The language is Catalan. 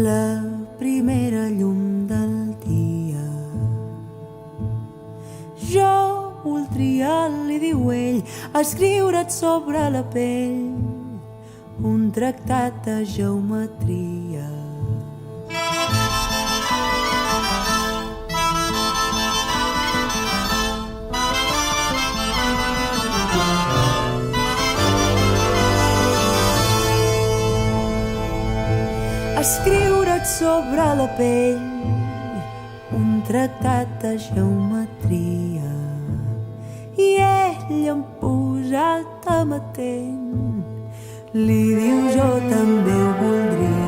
la primera llum del dia. Jo voldria, li diu ell, escriure't sobre la pell un tractat de geometria. Escriure't sobre la pell un tractat de geometria. I ell em posat amatent li diu jo també ho voldria.